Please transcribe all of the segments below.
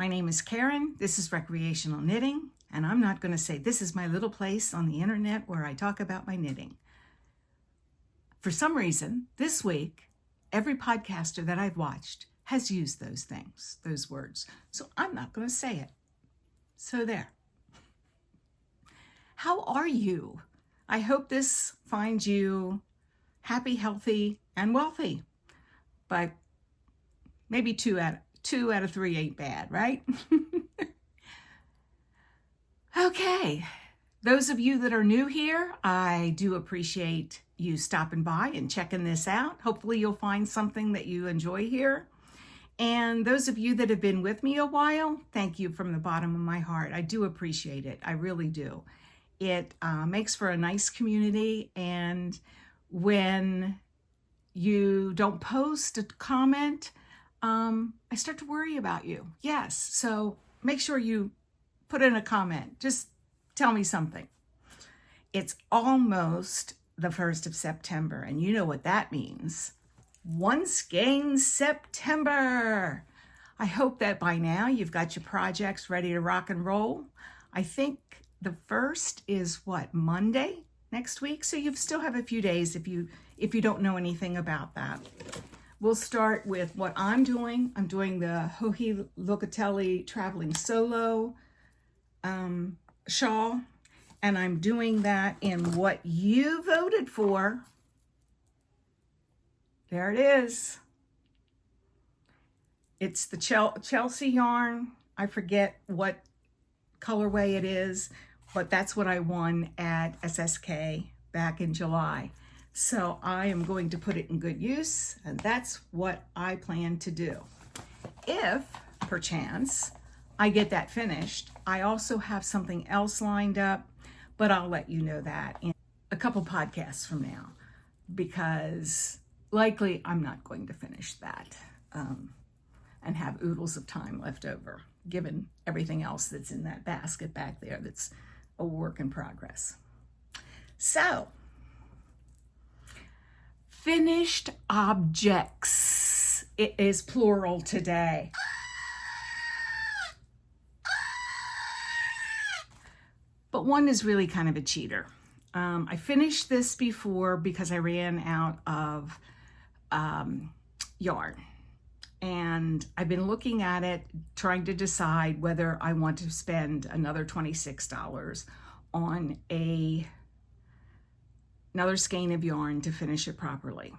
name is Karen. This is Recreational Knitting, and I'm not going to say this is my little place on the internet where I talk about my knitting. For some reason, this week, every podcaster that I've watched has used those things, those words. So I'm not going to say it. So there. How are you? I hope this finds you happy, healthy, and wealthy. But maybe two out of three ain't bad, right? Okay. Those of you that are new here, I do appreciate you stopping by and checking this out. Hopefully you'll find something that you enjoy here. And those of you that have been with me a while, thank you from the bottom of my heart. I do appreciate it. I really do. It makes for a nice community. And when you don't post a comment, I start to worry about you. Yes. So make sure you put in a comment. Just tell me something. It's almost the 1st of September, and you know what that means. Once again, September. I hope that by now you've got your projects ready to rock and roll. I think the 1st is Monday next week. So you still have a few days if you don't know anything about that. We'll start with what I'm doing. I'm doing the Huhtaniemi Traveling Solo shawl, and I'm doing that in what you voted for. There it is. It's the Chelsea yarn. I forget what colorway it is, but that's what I won at SSK back in July. So I am going to put it in good use, and that's what I plan to do. If, perchance, I get that finished, I also have something else lined up, but I'll let you know that in a couple podcasts from now, because likely I'm not going to finish that and have oodles of time left over, given everything else that's in that basket back there that's a work in progress. So, finished objects. It is plural today. But one is really kind of a cheater. I finished this before because I ran out of yarn. And I've been looking at it, trying to decide whether I want to spend another $26 on another skein of yarn to finish it properly.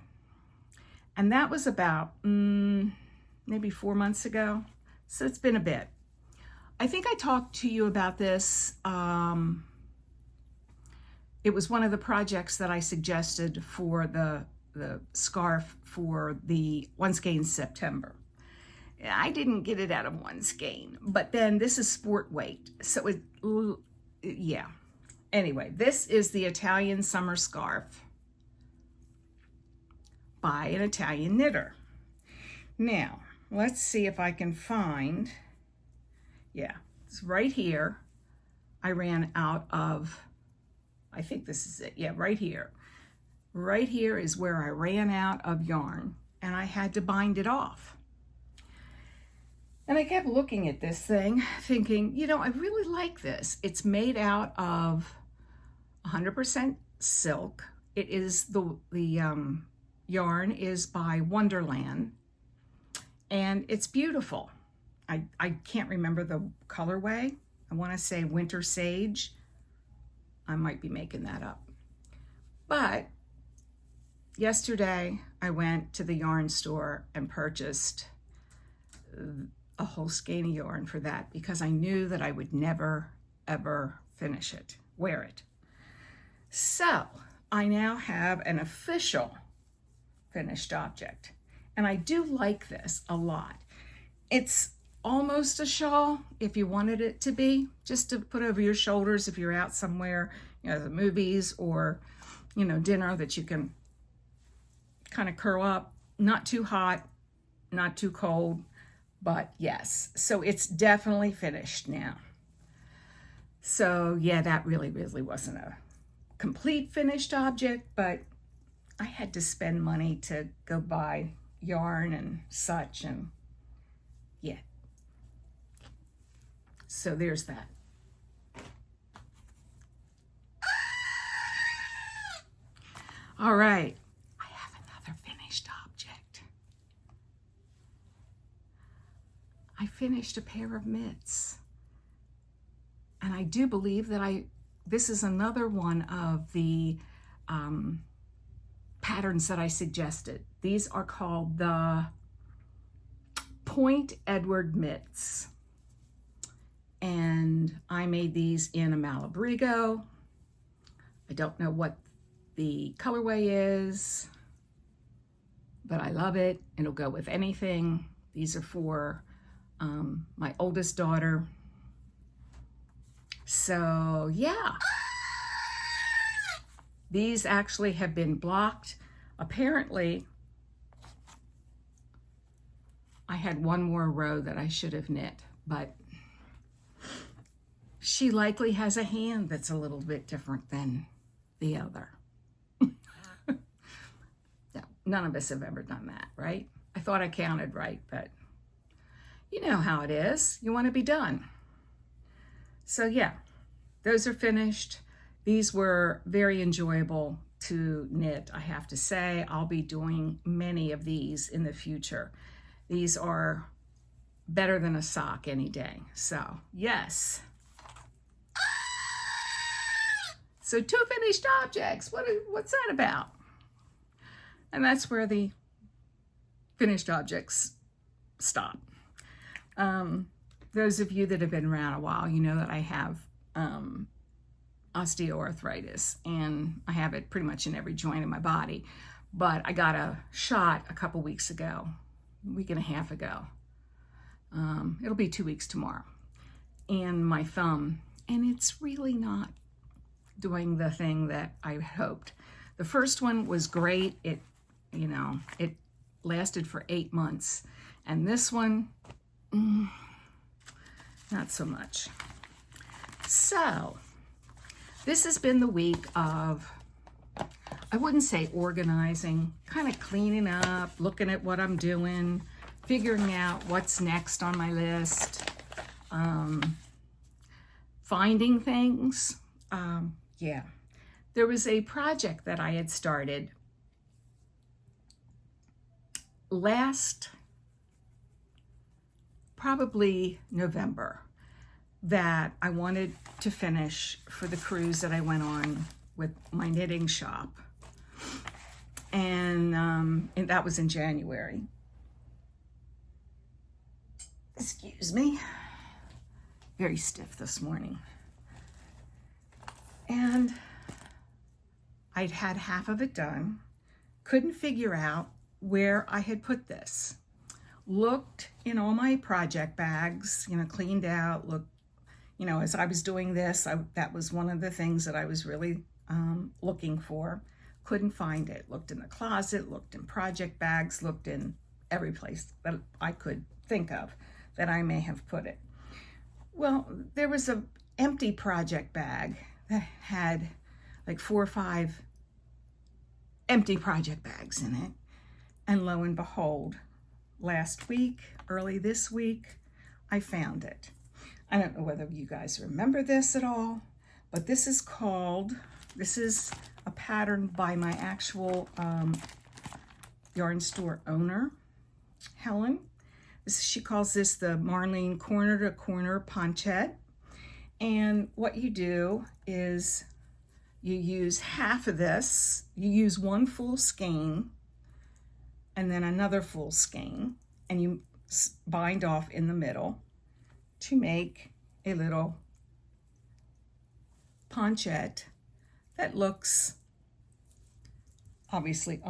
And that was about maybe 4 months ago. So it's been a bit. I think I talked to you about this. It was one of the projects that I suggested for the scarf for the one skein September. I didn't get it out of one skein, but then this is sport weight. So yeah. Anyway, this is the Italian summer scarf by an Italian knitter. Now, let's see if I can find, yeah, it's right here. I ran out of, I think this is it. Yeah, right here. Right here is where I ran out of yarn, and I had to bind it off. And I kept looking at this thing thinking, you know, I really like this. It's made out of 100% silk. It is the yarn is by Wonderland, and it's beautiful. I can't remember the colorway. I want to say Winter Sage. I might be making that up. But yesterday I went to the yarn store and purchased a whole skein of yarn for that because I knew that I would never, ever finish it, wear it. So I now have an official finished object. And I do like this a lot. It's almost a shawl if you wanted it to be, just to put over your shoulders if you're out somewhere, you know, the movies or, you know, dinner, that you can kind of curl up, not too hot, not too cold, but yes. So it's definitely finished now. So yeah, that really wasn't a complete finished object, but I had to spend money to go buy yarn and such, and yeah, So there's that. All right, I have another finished object. I finished a pair of mitts. And I do believe that this is another one of the patterns that I suggested. These are called the Point Edward mitts. And I made these in a Malibrigo. I don't know what the colorway is, but I love it. It'll go with anything. These are for my oldest daughter. So yeah, these actually have been blocked. Apparently, I had one more row that I should have knit, but she likely has a hand that's a little bit different than the other. No, none of us have ever done that, right? I thought I counted right, but you know how it is. You want to be done. So yeah, those are finished. These were very enjoyable to knit, I have to say. I'll be doing many of these in the future. These are better than a sock any day. So yes. So 2 finished objects. What's that about? And that's where the finished objects stop. Those of you that have been around a while, you know that I have osteoarthritis, and I have it pretty much in every joint in my body. But I got a shot a couple weeks ago, a week and a half ago. It'll be 2 weeks tomorrow. And my thumb, and it's really not doing the thing that I hoped. The first one was great. It lasted for 8 months. And this one, not so much. So this has been the week of, I wouldn't say organizing, kind of cleaning up, looking at what I'm doing, figuring out what's next on my list, finding things. Yeah, there was a project that I had started last, probably November, that I wanted to finish for the cruise that I went on with my knitting shop. And that was in January. Excuse me. Very stiff this morning. And I'd had half of it done. Couldn't figure out where I had put this. Looked in all my project bags, cleaned out, looked, as I was doing this, that was one of the things that I was really looking for. Couldn't find it. Looked in the closet, looked in project bags, looked in every place that I could think of that I may have put it. Well, there was an empty project bag that had like 4 or 5 empty project bags in it. And lo and behold, last week, early this week, I found it. I don't know whether you guys remember this at all, but this is a pattern by my actual yarn store owner, Helen. She calls this the Marlene Corner to Corner Ponchette. And what you do is you use half of this, you use one full skein, and then another full skein, and you bind off in the middle to make a little ponchette that looks obviously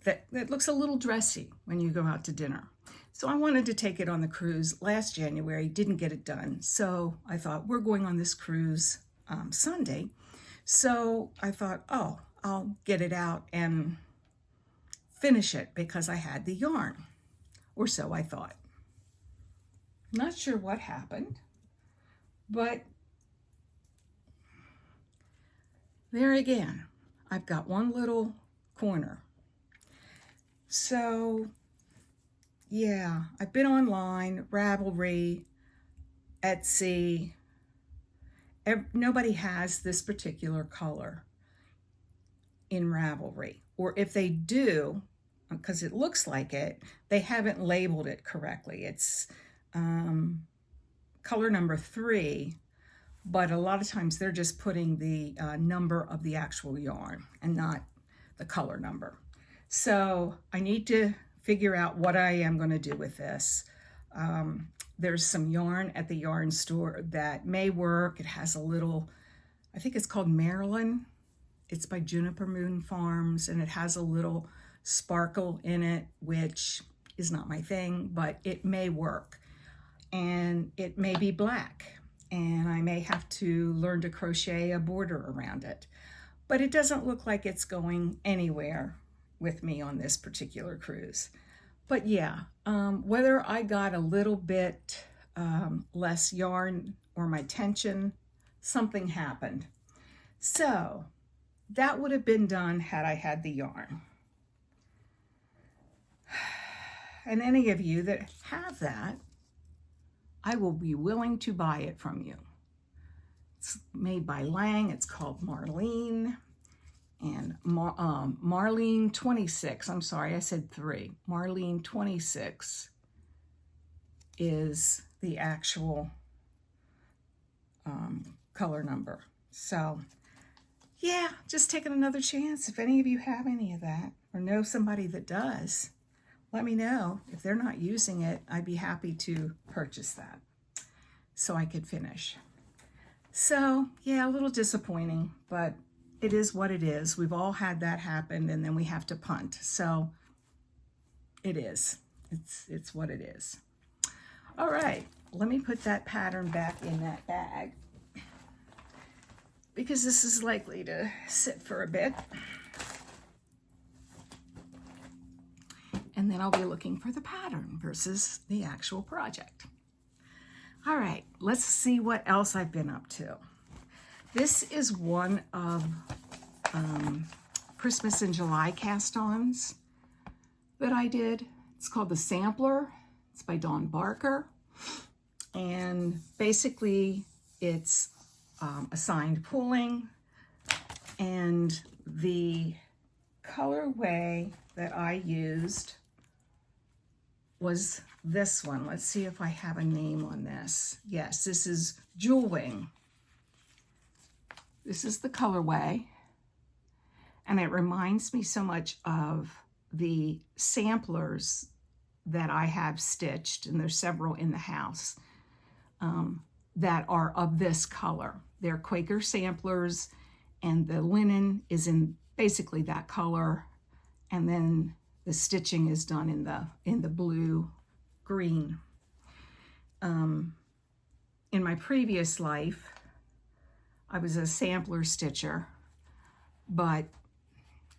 that looks a little dressy when you go out to dinner. So I wanted to take it on the cruise last January, didn't get it done. So I thought, we're going on this cruise Sunday. So I thought, oh, I'll get it out and finish it because I had the yarn, or so I thought. Not sure what happened, but there again, I've got one little corner. So yeah, I've been online, Ravelry, Etsy. Nobody has this particular color in Ravelry. Or if they do, because it looks like it, they haven't labeled it correctly. It's color number 3, but a lot of times they're just putting the number of the actual yarn and not the color number. So I need to figure out what I am going to do with this. There's some yarn at the yarn store that may work. It has a little, I think it's called Maryland. It's by Juniper Moon Farms, and it has a little sparkle in it, which is not my thing, but it may work. And it may be black, and I may have to learn to crochet a border around it. But it doesn't look like it's going anywhere with me on this particular cruise. But yeah, whether I got a little bit less yarn or my tension, something happened. So that would have been done had I had the yarn. And any of you that have that, I will be willing to buy it from you. It's made by Lang. It's called Marlene. And Marlene 26, I'm sorry, I said 3. Marlene 26 is the actual color number. So yeah, just taking another chance. If any of you have any of that or know somebody that does, let me know. If they're not using it, I'd be happy to purchase that so I could finish. So yeah, a little disappointing, but it is what it is. We've all had that happen, and then we have to punt. So it is. It's what it is. All right, let me put that pattern back in that bag because this is likely to sit for a bit. And then I'll be looking for the pattern versus the actual project. All right, let's see what else I've been up to. This is one of Christmas in July cast-ons that I did. It's called The Sampler. It's by Dawn Barker. And basically it's assigned pulling. And the colorway that I used was this one. Let's see if I have a name on this. Yes, this is Jewel Wing. This is the colorway, and it reminds me so much of the samplers that I have stitched, and there's several in the house that are of this color. They're Quaker samplers, and the linen is in basically that color, and then the stitching is done in the blue green. In my previous life, I was a sampler stitcher, but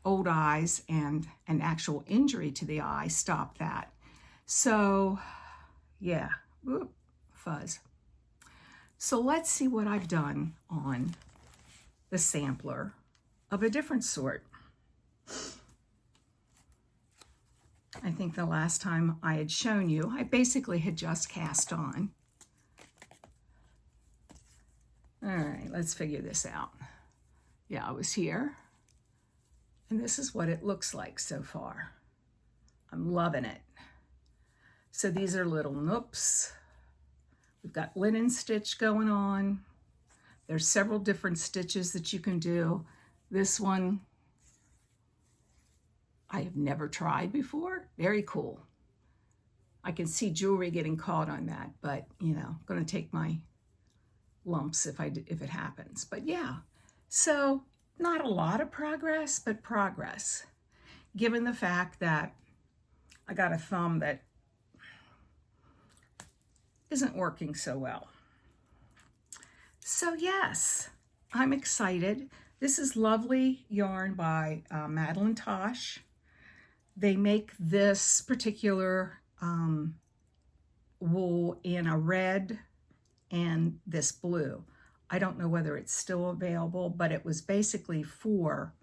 old eyes and an actual injury to the eye stopped that. So yeah, whoop, fuzz. So let's see what I've done on the sampler of a different sort. I think the last time I had shown you, I basically had just cast on. All right, let's figure this out. Yeah, I was here, and this is what it looks like so far. I'm loving it. So these are little noops. We've got linen stitch going on. There's several different stitches that you can do. This one, I have never tried before. Very cool. I can see jewelry getting caught on that, but you know, I'm gonna take my lumps if it happens. But yeah, so not a lot of progress, but progress, given the fact that I got a thumb that isn't working so well. So yes, I'm excited. This is lovely yarn by Madeline Tosh. They make this particular wool in a red and this blue. I don't know whether it's still available, but it was basically for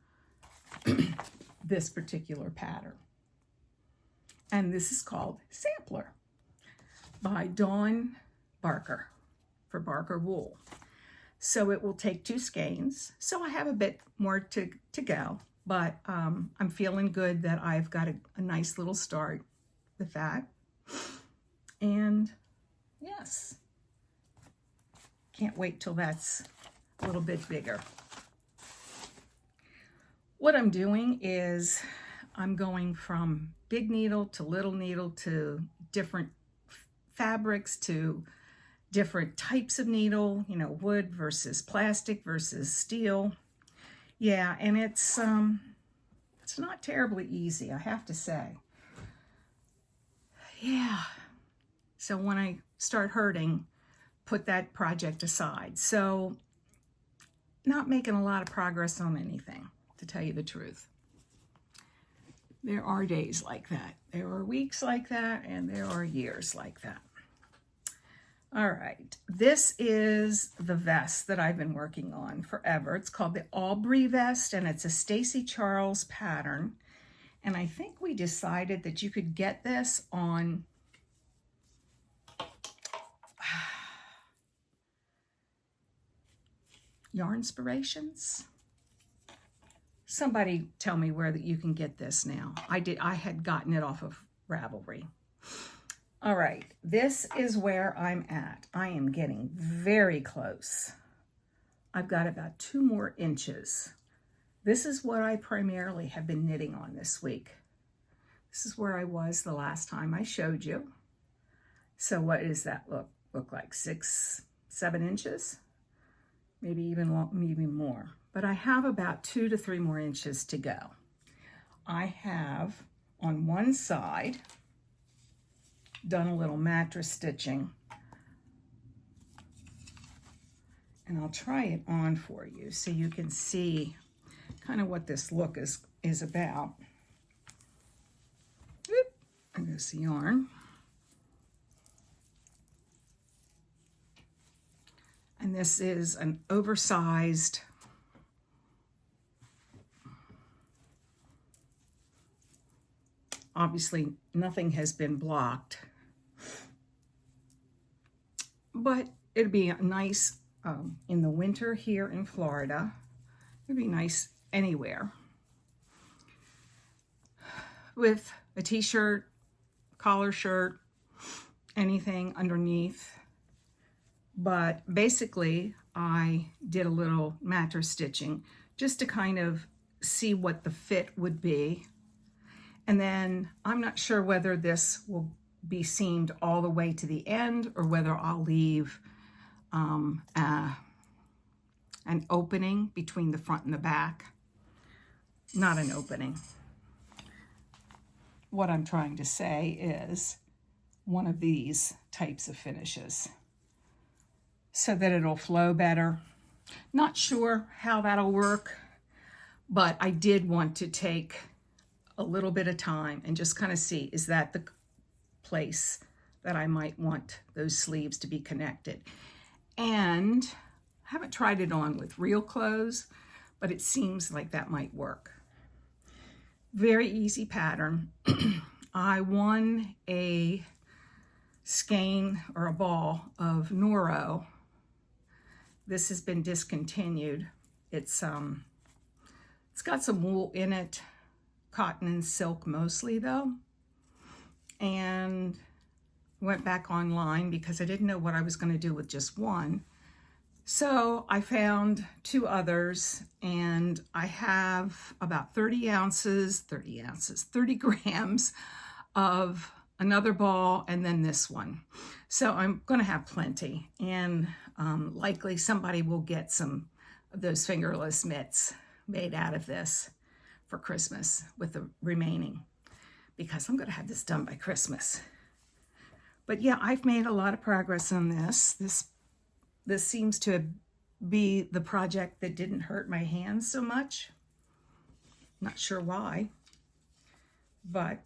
this particular pattern. And this is called Sampler by Dawn Barker for Barker Wool. So it will take 2 skeins. So I have a bit more to go, but I'm feeling good that I've got a nice little start with that. And yes, can't wait till that's a little bit bigger. What I'm doing is I'm going from big needle to little needle to different fabrics to different types of needle, you know, wood versus plastic versus steel. Yeah, and it's not terribly easy, I have to say. Yeah. So when I start hurting, put that project aside. So not making a lot of progress on anything, to tell you the truth. There are days like that. There are weeks like that, and there are years like that. All right, this is the vest that I've been working on forever. It's called the Aubree Vest, and it's a Stacey Charles pattern. And I think we decided that you could get this on Yarnspirations. Somebody tell me where that you can get this now. I had gotten it off of Ravelry. All right, this is where I'm at. I am getting very close. I've got about 2 more inches. This is what I primarily have been knitting on this week. This is where I was the last time I showed you. So what does that look like? 6, 7 inches? Maybe even more. But I have about 2 to 3 more inches to go. I have on one side done a little mattress stitching, and I'll try it on for you so you can see kind of what this look is about. Oop, and there's the yarn. And this is an oversized obviously nothing has been blocked, but it'd be nice in the winter here in Florida. It'd be nice anywhere with a t-shirt, collar shirt, anything underneath. But basically I did a little mattress stitching just to kind of see what the fit would be. And then I'm not sure whether this will be seamed all the way to the end or whether I'll leave an opening between the front and the back. Not an opening. What I'm trying to say is one of these types of finishes so that it'll flow better. Not sure how that'll work, but I did want to take a little bit of time and just kind of see, is that the place that I might want those sleeves to be connected? And I haven't tried it on with real clothes, but it seems like that might work. Very easy pattern. I won a skein or a ball of Noro. This has been discontinued. It's got some wool in it, cotton and silk mostly though, and went back online because I didn't know what I was going to do with just one. So I found 2 others, and I have about 30 grams of another ball and then this one. So I'm going to have plenty, and likely somebody will get some of those fingerless mitts made out of this for Christmas with the remaining, because I'm going to have this done by Christmas. But yeah, I've made a lot of progress on this. This seems to be the project that didn't hurt my hands so much. Not sure why, but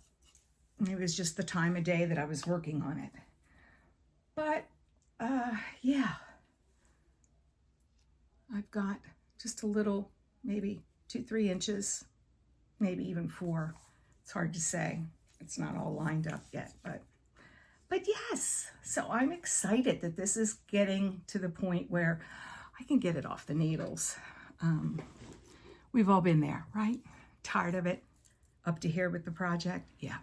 it was just the time of day that I was working on it. But yeah, I've got just a little, maybe 2-3 inches, maybe even 4. It's hard to say. It's not all lined up yet, but yes. So I'm excited that this is getting to the point where I can get it off the needles. We've all been there, right? Tired of it, up to here with the project. Yeah.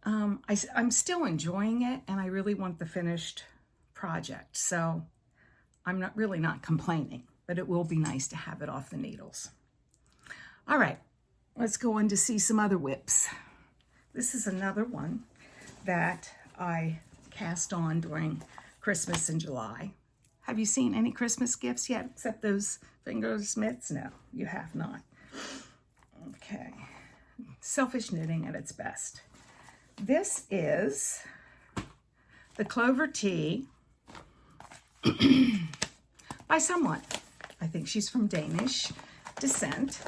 I'm still enjoying it, and I really want the finished project. So I'm not complaining, but it will be nice to have it off the needles. All right, let's go on to see some other whips. This is another one that I cast on during Christmas in July. Have you seen any Christmas gifts yet, except those fingerless mitts? No, you have not. Okay, selfish knitting at its best. This is the Clover Tee by someone. I think she's from Danish descent.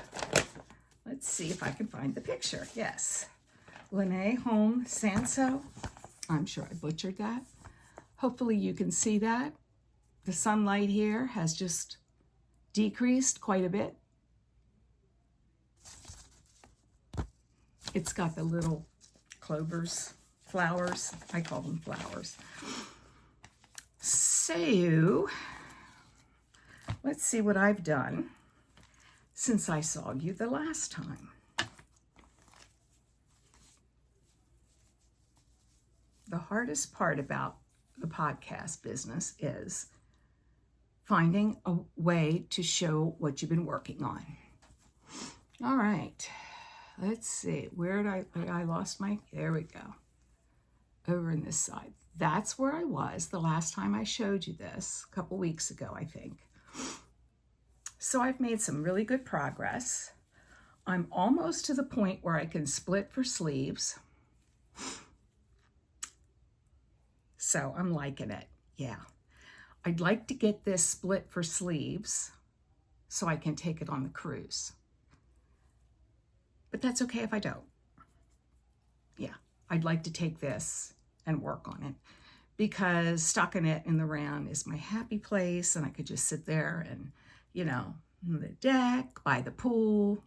Let's see if I can find the picture. Yes. Lene Home Sanso. I'm sure I butchered that. Hopefully you can see that. The sunlight here has just decreased quite a bit. It's got the little clovers, flowers. I call them flowers. So, let's see what I've done since I saw you the last time. The hardest part about the podcast business is finding a way to show what you've been working on. All right, let's see. Where did I lost my, there we go. Over in this side. That's where I was the last time I showed you this, a couple weeks ago, I think. So I've made some really good progress. I'm almost to the point where I can split for sleeves. So I'm liking it, yeah. I'd like to get this split for sleeves so I can take it on the cruise. But that's okay if I don't. Yeah, I'd like to take this and work on it because stockinette in the round is my happy place, and I could just sit there and, you know, on the deck, by the pool,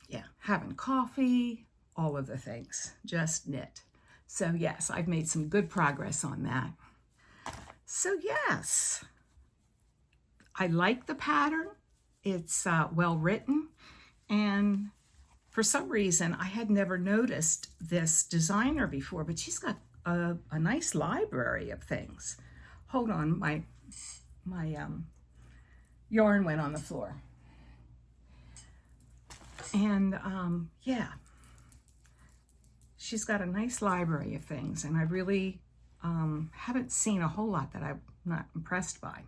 yeah, having coffee, all of the things, just knit. So yes, I've made some good progress on that. So yes, I like the pattern. It's well written, and for some reason I had never noticed this designer before, but she's got a nice library of things. Hold on, my yarn went on the floor. And yeah, she's got a nice library of things, and I really haven't seen a whole lot that I'm not impressed by.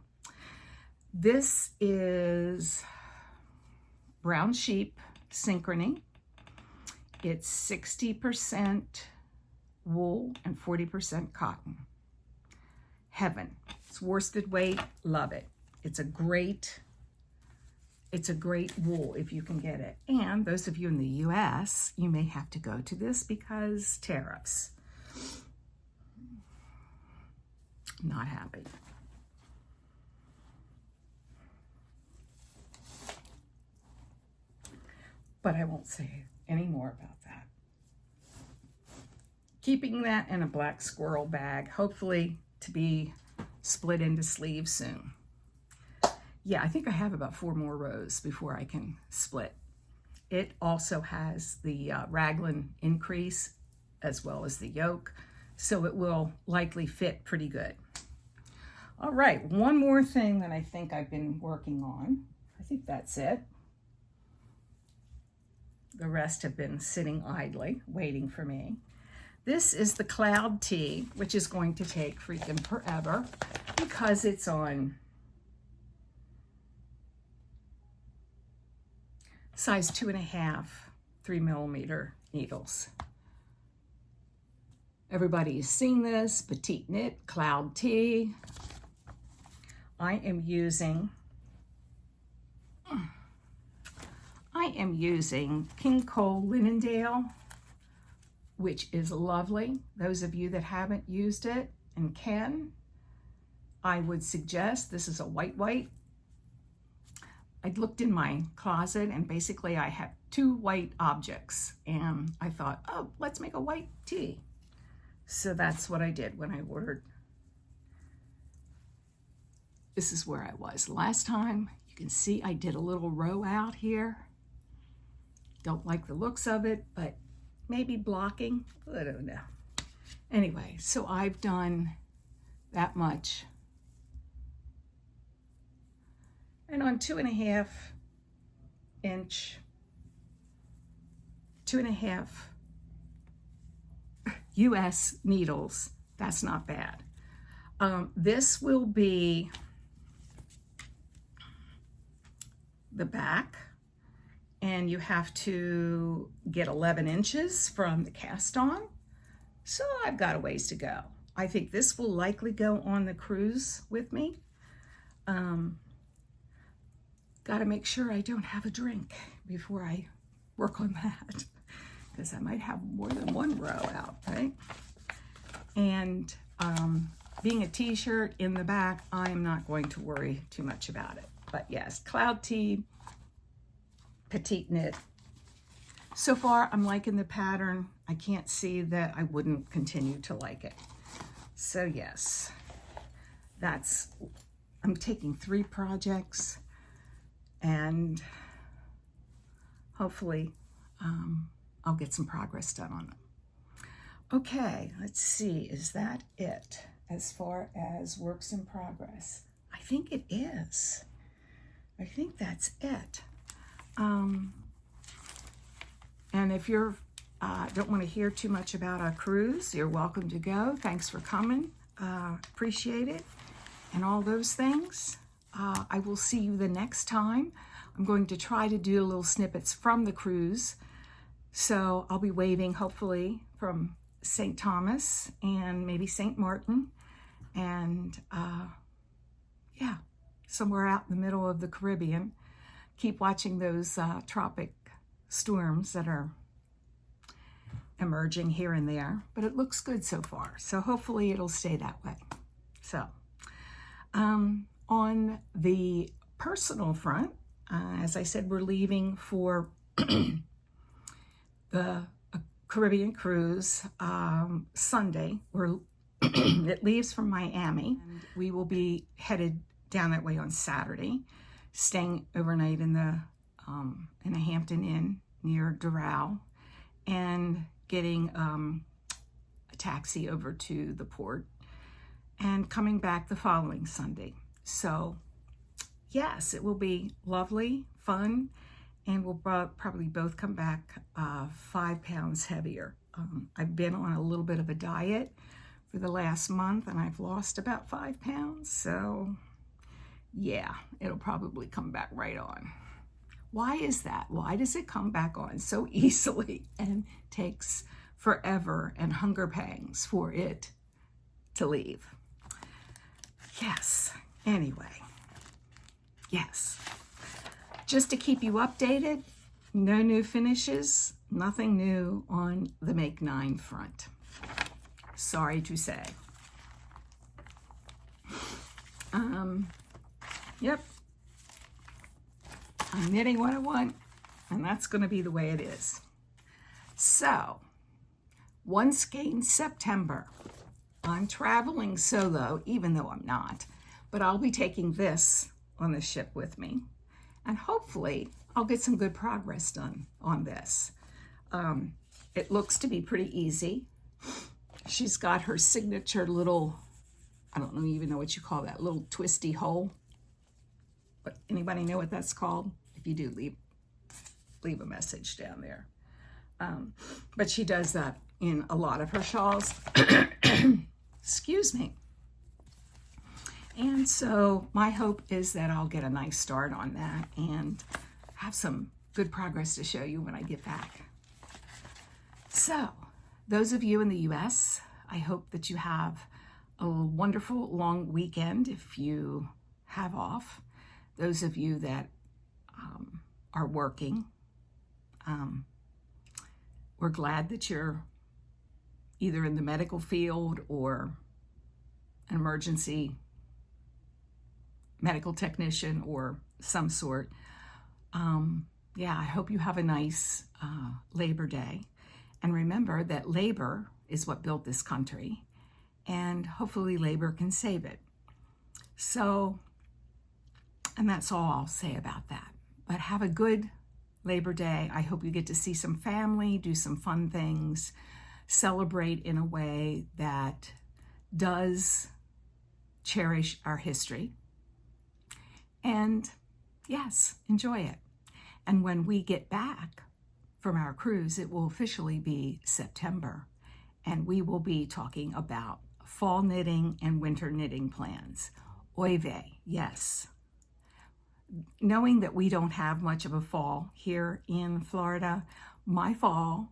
This is Brown Sheep Syncrony. It's 60% wool and 40% cotton. Heaven. It's worsted weight, love it. It's a great wool if you can get it. And those of you in the US, you may have to go to this because tariffs. Not happy. But I won't say any more about that. Keeping that in a black squirrel bag, hopefully to be split into sleeves soon. Yeah, I think I have about 4 more rows before I can split. It also has the raglan increase as well as the yoke, so it will likely fit pretty good. All right, one more thing that I think I've been working on. I think that's it. The rest have been sitting idly, waiting for me. This is the Cloud Tee, which is going to take freaking forever because it's on size 2.5, 3mm needles. Everybody's seen this, Petite Knit, Cloud Tee. I am using King Cole Linendale, which is lovely. Those of you that haven't used it and can, I would suggest, this is a white. I looked in my closet and basically I had 2 white objects and I thought, oh, let's make a white tee. So that's what I did when I ordered. This is where I was last time. You can see I did a little row out here. Don't like the looks of it, but maybe blocking, I don't know. Anyway, so I've done that much. And on 2.5 inch, 2.5 US needles, that's not bad. This will be the back, and you have to get 11 inches from the cast on. So I've got a ways to go. I think this will likely go on the cruise with me. Got to make sure I don't have a drink before I work on that, because I might have more than 1 row out, right? And being a t-shirt in the back, I'm not going to worry too much about it. But yes, cloud tee, petite knit. So far, I'm liking the pattern. I can't see that I wouldn't continue to like it. So yes, I'm taking 3 projects, and hopefully I'll get some progress done on them. Okay, let's see, is that it as far as works in progress? I think it is. I think that's it. And if you're don't want to hear too much about our cruise, you're welcome to go. Thanks for coming. Appreciate it. And all those things. I will see you the next time. I'm going to try to do little snippets from the cruise. So I'll be waving, hopefully, from St. Thomas and maybe St. Martin. And yeah, somewhere out in the middle of the Caribbean. Keep watching those tropic storms that are emerging here and there, but it looks good so far. So hopefully it'll stay that way. So on the personal front, as I said, we're leaving for the Caribbean cruise Sunday. It leaves from Miami. And we will be headed down that way on Saturday, staying overnight in a Hampton Inn near Jarrell, and getting a taxi over to the port and coming back the following Sunday. So yes, it will be lovely, fun, and we'll probably both come back 5 pounds heavier. I've been on a little bit of a diet for the last month, and I've lost about 5 pounds. So yeah, it'll probably come back right on. Why is that? Why does it come back on so easily and takes forever and hunger pangs for it to leave? Yes, anyway, yes. Just to keep you updated, no new finishes, nothing new on the Make 9 front. Sorry to say. Yep. I'm knitting what I want, and that's going to be the way it is. So, once again, September, I'm traveling solo, even though I'm not, but I'll be taking this on the ship with me, and hopefully I'll get some good progress done on this. It looks to be pretty easy. She's got her signature little, I don't even know what you call that, little twisty hole. But anybody know what that's called? If you do, leave a message down there. But she does that in a lot of her shawls. Excuse me. And so my hope is that I'll get a nice start on that and have some good progress to show you when I get back. So those of you in the US, I hope that you have a wonderful long weekend if you have off. Those of you that are working, we're glad that you're either in the medical field or an emergency medical technician or some sort. Yeah, I hope you have a nice Labor Day. And remember that labor is what built this country, and hopefully labor can save it. So, and that's all I'll say about that. But have a good Labor Day. I hope you get to see some family, do some fun things, celebrate in a way that does cherish our history. And yes, enjoy it. And when we get back from our cruise, it will officially be September, and we will be talking about fall knitting and winter knitting plans. Oy vey, yes. Knowing that we don't have much of a fall here in Florida, my fall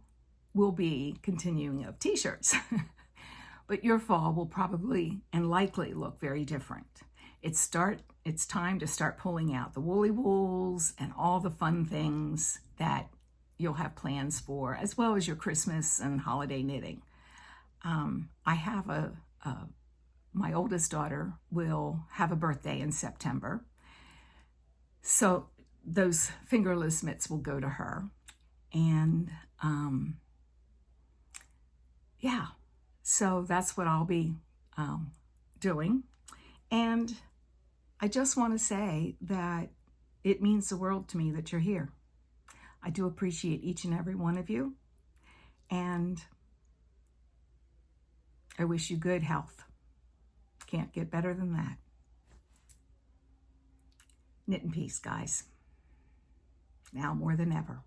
will be continuing of t-shirts. But your fall will probably and likely look very different. It's time to start pulling out the woolly wools and all the fun things that you'll have plans for, as well as your Christmas and holiday knitting. I have my oldest daughter will have a birthday in September. So those fingerless mitts will go to her. And yeah, so that's what I'll be doing. And I just want to say that it means the world to me that you're here. I do appreciate each and every one of you. And I wish you good health. Can't get better than that. Knit in peace, guys. Now more than ever.